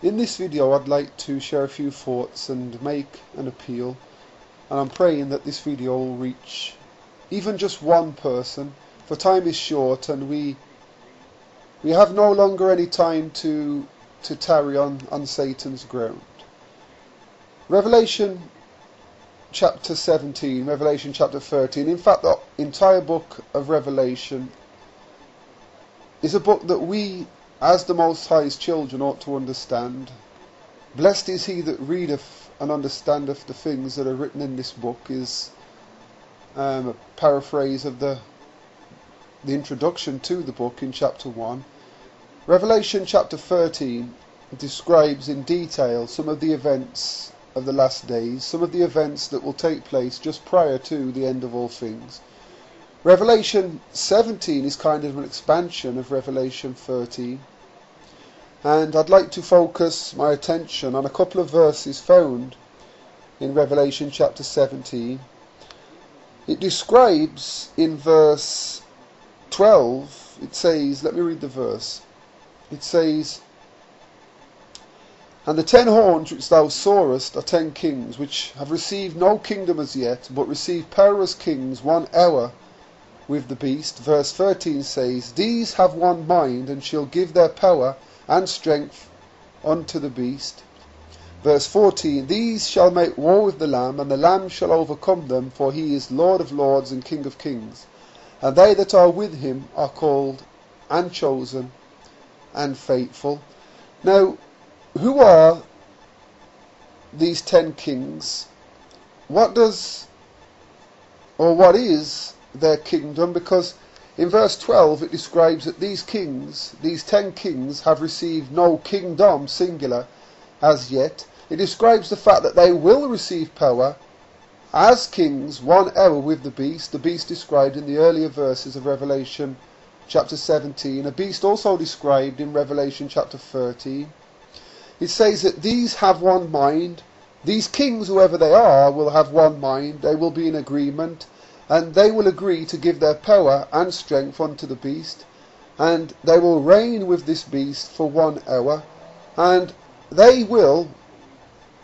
In this video I'd like to share a few thoughts and make an appeal, and I'm praying that this video will reach even just one person, for time is short and we have no longer any time to tarry on Satan's ground. Revelation chapter 17, Revelation chapter 13, in fact the entire book of Revelation is a book that we as the Most High's children ought to understand. Blessed is he that readeth and understandeth the things that are written in this book is a paraphrase of the introduction to the book in chapter 1. Revelation chapter 13 describes in detail some of the events of the last days, some of the events that will take place just prior to the end of all things. Revelation 17 is kind of an expansion of Revelation 13, and I'd like to focus my attention on a couple of verses found in Revelation chapter 17. It describes in verse 12, it says, let me read the verse, it says, "And the 10 horns which thou sawest are 10 kings, which have received no kingdom as yet, but receive power as kings 1 hour with the beast." Verse 13 says, "These have one mind, and shall give their power and strength unto the beast." Verse 14, "These shall make war with the Lamb, and the Lamb shall overcome them, for he is Lord of lords and King of kings. And they that are with him are called and chosen and faithful." Now, who are these 10 kings? What is their kingdom? Because in verse 12 it describes that these kings, these 10 kings, have received no kingdom, singular, as yet. It describes the fact that they will receive power as kings 1 hour with the beast described in the earlier verses of Revelation chapter 17, a beast also described in Revelation chapter 13. It says that these have one mind. These kings, whoever they are, will have one mind. They will be in agreement, and they will agree to give their power and strength unto the beast, and they will reign with this beast for 1 hour, and they will,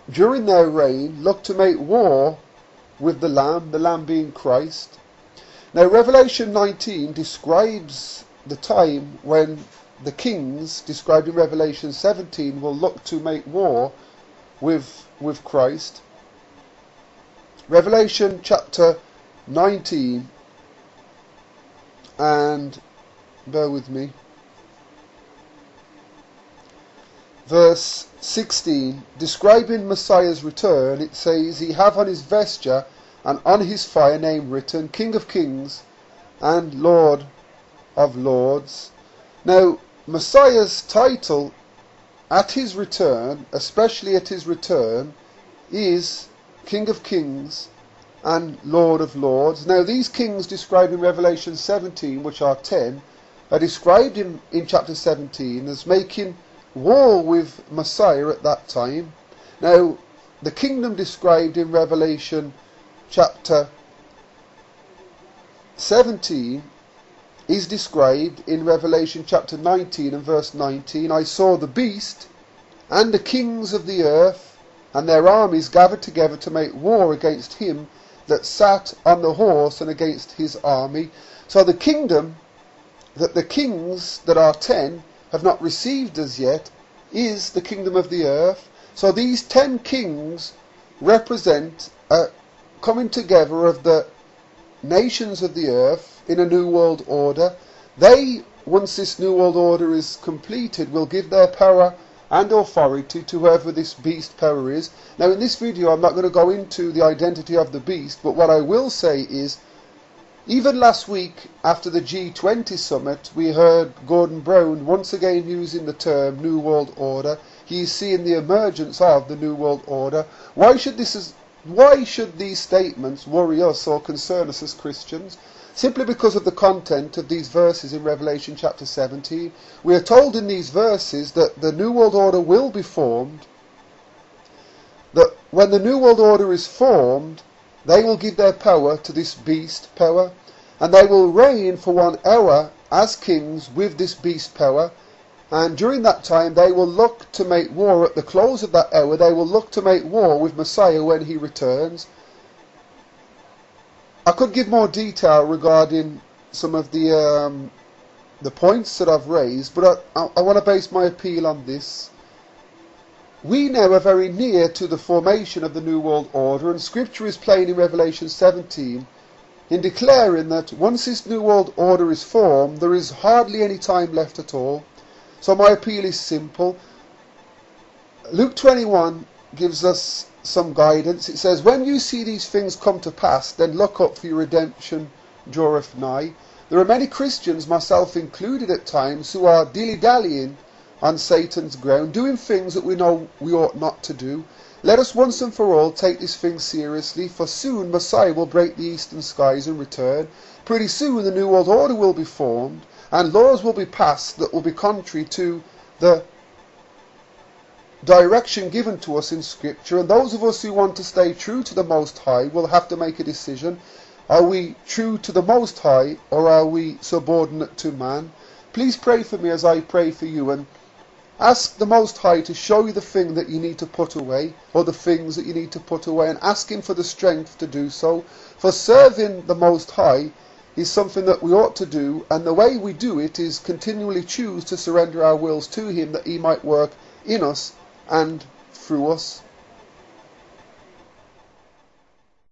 during their reign, look to make war with the Lamb being Christ. Now Revelation 19 describes the time when the kings, described in Revelation 17, will look to make war with Christ. Revelation chapter 19, and bear with me, verse 16, describing Messiah's return, it says, "He have on his vesture and on his thigh a name written, King of kings and Lord of lords." Now, Messiah's title at his return, especially at his return, is King of kings and Lord of lords. Now, these kings described in Revelation 17, which are 10, are described in chapter 17 as making war with Messiah at that time. Now, the kingdom described in Revelation chapter 17 is described in Revelation chapter 19 and verse 19. "I saw the beast and the kings of the earth and their armies gathered together to make war against him that sat on the horse and against his army." So the kingdom that the kings that are 10 have not received as yet is the kingdom of the earth. So these 10 kings represent a coming together of the nations of the earth in a new world order. They, once this new world order is completed, will give their power and authority to whoever this beast power is. Now in this video I'm not going to go into the identity of the beast, but what I will say is, even last week after the G20 summit, we heard Gordon Brown once again using the term New World Order. He is seeing the emergence of the New World Order. Why should these statements worry us or concern us as Christians? Simply because of the content of these verses in Revelation chapter 17. We are told in these verses that the New World Order will be formed, that when the New World Order is formed, they will give their power to this beast power, and they will reign for 1 hour as kings with this beast power, And during that time they will look to make war at the close of that hour. They will look to make war with Messiah when he returns. I could give more detail regarding some of the points that I've raised, but I want to base my appeal on this. We now are very near to the formation of the New World Order, and Scripture is plain in Revelation 17 in declaring that once this New World Order is formed, there is hardly any time left at all. So my appeal is simple. Luke 21 gives us some guidance. It says, "When you see these things come to pass, then look up, for your redemption draweth nigh." There are many Christians, myself included at times, who are dilly-dallying on Satan's ground, doing things that we know we ought not to do. Let us once and for all take this thing seriously, for soon Messiah will break the eastern skies and return. Pretty soon the New World Order will be formed, and laws will be passed that will be contrary to the direction given to us in Scripture, and those of us who want to stay true to the Most High will have to make a decision. Are we true to the Most High, or are we subordinate to man? Please pray for me as I pray for you, and ask the Most High to show you the thing that you need to put away, or the things that you need to put away, and ask him for the strength to do so. For serving the Most High is something that we ought to do, and the way we do it is continually choose to surrender our wills to him, that he might work in us and through us.